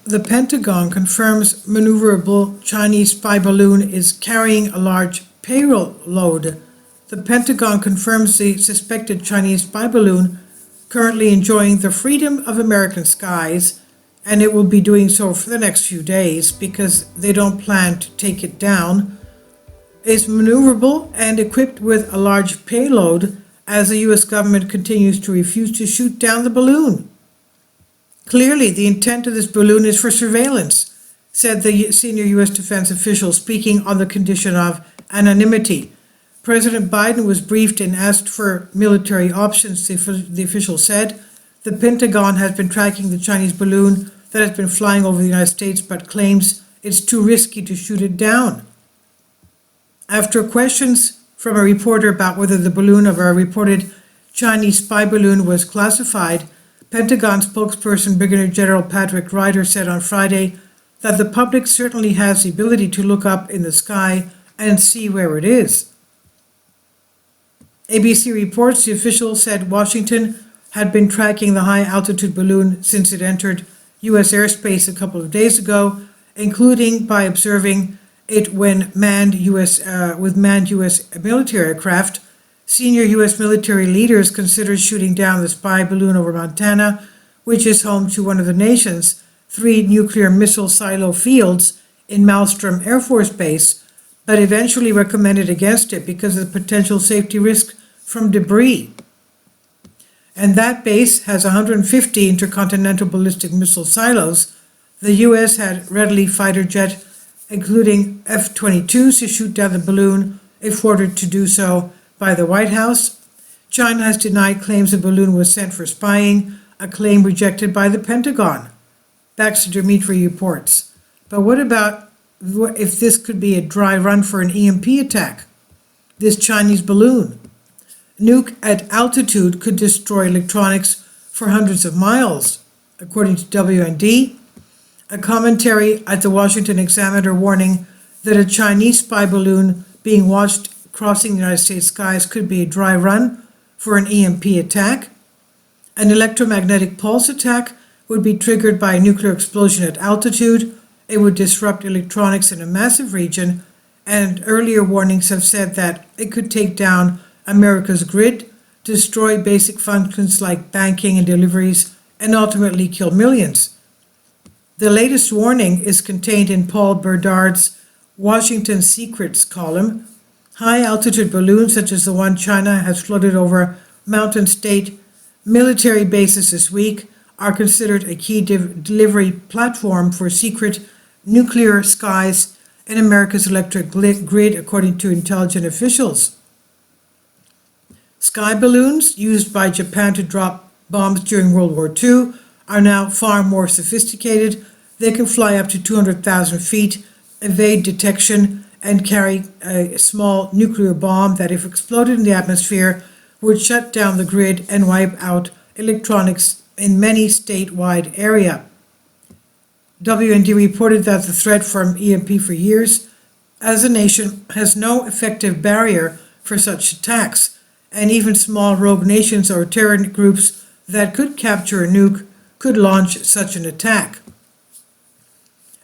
The Pentagon confirms maneuverable Chinese spy balloon is carrying a large payload. The Pentagon confirms the suspected Chinese spy balloon, currently enjoying the freedom of American skies, and it will be doing so for the next few days because they don't plan to take it down, is maneuverable and equipped with a large payload as the U.S. government continues to refuse to shoot down the balloon. Clearly, the intent of this balloon is for surveillance, said the senior U.S. defense official, speaking on the condition of anonymity. President Biden was briefed and asked for military options, the official said. The Pentagon has been tracking the Chinese balloon that has been flying over the United States, but claims it's too risky to shoot it down. After questions from a reporter about whether the balloon of a reported Chinese spy balloon was classified, Pentagon spokesperson Brigadier General Patrick Ryder said on Friday that the public certainly has the ability to look up in the sky and see where it is. ABC reports the official said Washington had been tracking the high-altitude balloon since it entered U.S. airspace a couple of days ago, including by observing it when manned U.S. military aircraft. Senior U.S. military leaders considered shooting down the spy balloon over Montana, which is home to one of the nation's 3 nuclear missile silo fields in Malmstrom Air Force Base, but eventually recommended against it because of the potential safety risk from debris. And that base has 150 intercontinental ballistic missile silos. The U.S. had readily fighter jet, including F-22s, to shoot down the balloon if ordered to do so by the White House. China has denied claims the balloon was sent for spying, a claim rejected by the Pentagon. Baxter Dimitri reports. But what about if this could be a dry run for an EMP attack? This Chinese balloon. Nuke at altitude could destroy electronics for hundreds of miles, according to WND. A commentary at the Washington Examiner warning that a Chinese spy balloon being watched crossing the United States skies could be a dry run for an EMP attack. An electromagnetic pulse attack would be triggered by a nuclear explosion at altitude. It would disrupt electronics in a massive region, and earlier warnings have said that it could take down America's grid, destroy basic functions like banking and deliveries, and ultimately kill millions. The latest warning is contained in Paul Berdard's Washington Secrets column. High-altitude balloons, such as the one China has floated over Mountain State military bases this week, are considered a key delivery platform for secret nuclear skies in America's electric grid, according to intelligence officials. Sky balloons, used by Japan to drop bombs during World War II, are now far more sophisticated. They can fly up to 200,000 feet, evade detection, and carry a small nuclear bomb that, if exploded in the atmosphere, would shut down the grid and wipe out electronics in many statewide area. WND reported that the threat from EMP for years, as a nation, has no effective barrier for such attacks, and even small rogue nations or terror groups that could capture a nuke could launch such an attack.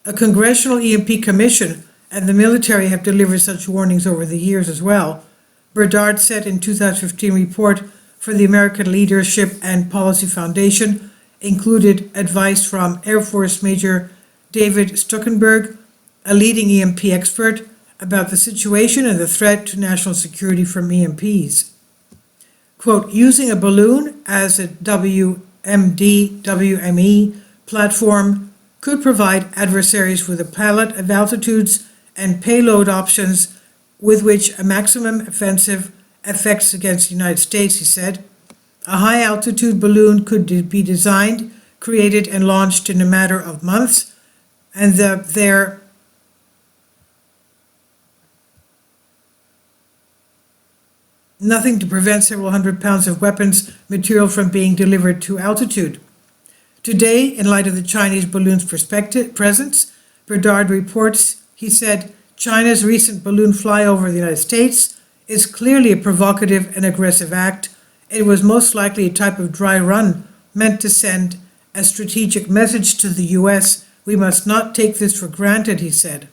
A Congressional EMP Commission and the military have delivered such warnings over the years as well. Berdard said in 2015 report for the American Leadership and Policy Foundation included advice from Air Force Major David Stuckenberg, a leading EMP expert, about the situation and the threat to national security from EMPs. Quote, using a balloon as a WME platform could provide adversaries with a palette of altitudes and payload options with which a maximum offensive effects against the United States, he said. A high-altitude balloon could be designed, created, and launched in a matter of months, and there nothing to prevent several hundred pounds of weapons material from being delivered to altitude. Today, in light of the Chinese balloon's presence, Berdard reports, he said, China's recent balloon flyover of the United States is clearly a provocative and aggressive act. It was most likely a type of dry run meant to send a strategic message to the U.S., We must not take this for granted, he said.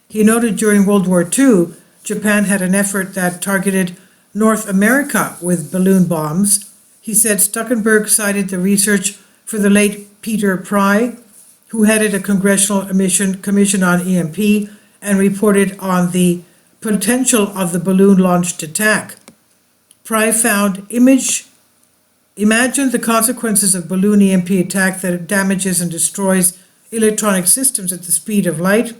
He noted during World War II, Japan had an effort that targeted North America with balloon bombs. He said Stuckenberg cited the research for the late Peter Pry, who headed a Congressional Commission on EMP and reported on the potential of the balloon-launched attack. Pry found imagine the consequences of balloon EMP attack that damages and destroys electronic systems at the speed of light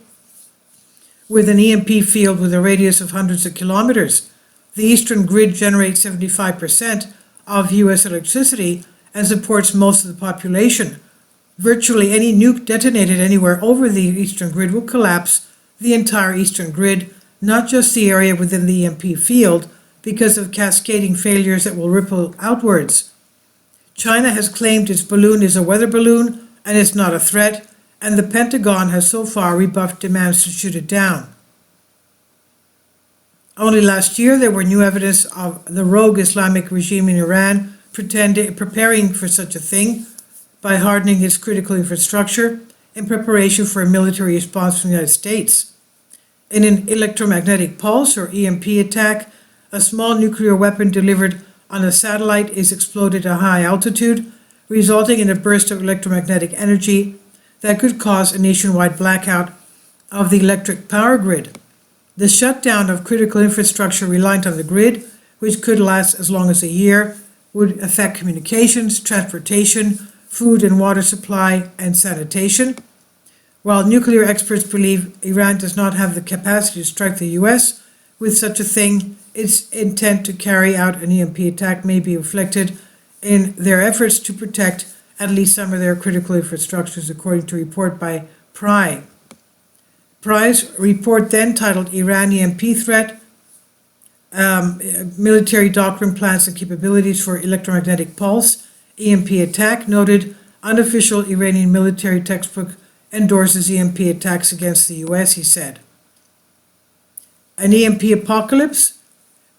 with an EMP field with a radius of hundreds of kilometers. The eastern grid generates 75% of U.S. electricity and supports most of the population. Virtually any nuke detonated anywhere over the eastern grid will collapse the entire eastern grid, not just the area within the EMP field, because of cascading failures that will ripple outwards. China has claimed its balloon is a weather balloon and is not a threat, and the Pentagon has so far rebuffed demands to shoot it down. Only last year there were new evidence of the rogue Islamic regime in Iran preparing for such a thing by hardening its critical infrastructure in preparation for a military response from the United States. In an electromagnetic pulse or EMP attack, a small nuclear weapon delivered on a satellite is exploded at high altitude, resulting in a burst of electromagnetic energy that could cause a nationwide blackout of the electric power grid. The shutdown of critical infrastructure reliant on the grid, which could last as long as a year, would affect communications, transportation, food and water supply, and sanitation. While nuclear experts believe Iran does not have the capacity to strike the U.S. with such a thing, its intent to carry out an EMP attack may be reflected in their efforts to protect at least some of their critical infrastructures, according to a report by Pry. Pry's report then titled Iran EMP Threat, Military Doctrine, Plans and Capabilities for Electromagnetic Pulse, EMP Attack, noted unofficial Iranian military textbook endorses EMP attacks against the U.S., he said. An EMP Apocalypse?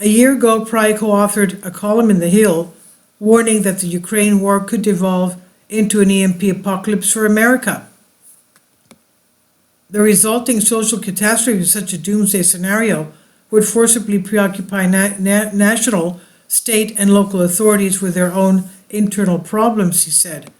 A year ago, Pry co-authored a column in The Hill warning that the Ukraine war could devolve into an EMP apocalypse for America. The resulting social catastrophe of such a doomsday scenario would forcibly preoccupy national, state, and local authorities with their own internal problems, he said.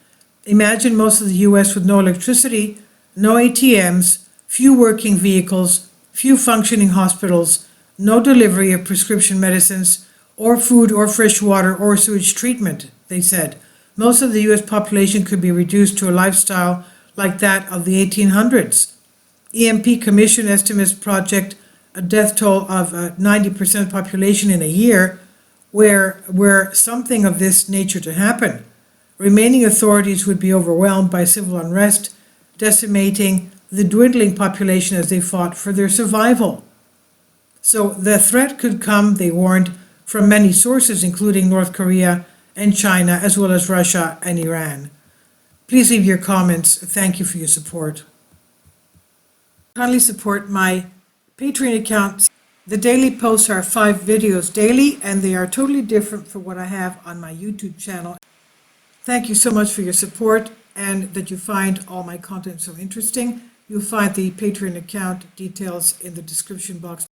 Imagine most of the U.S. with no electricity, no ATMs, few working vehicles, few functioning hospitals, no delivery of prescription medicines, or food or fresh water or sewage treatment, they said. Most of the U.S. population could be reduced to a lifestyle like that of the 1800s. EMP Commission estimates project a death toll of 90% population in a year were something of this nature to happen. Remaining authorities would be overwhelmed by civil unrest, decimating the dwindling population as they fought for their survival. So the threat could come, they warned, from many sources, including North Korea and China, as well as Russia and Iran. Please leave your comments. Thank you for your support. Kindly support my Patreon account. The daily posts are 5 videos daily, and they are totally different from what I have on my YouTube channel. Thank you so much for your support and that you find all my content so interesting. You'll find the Patreon account details in the description box.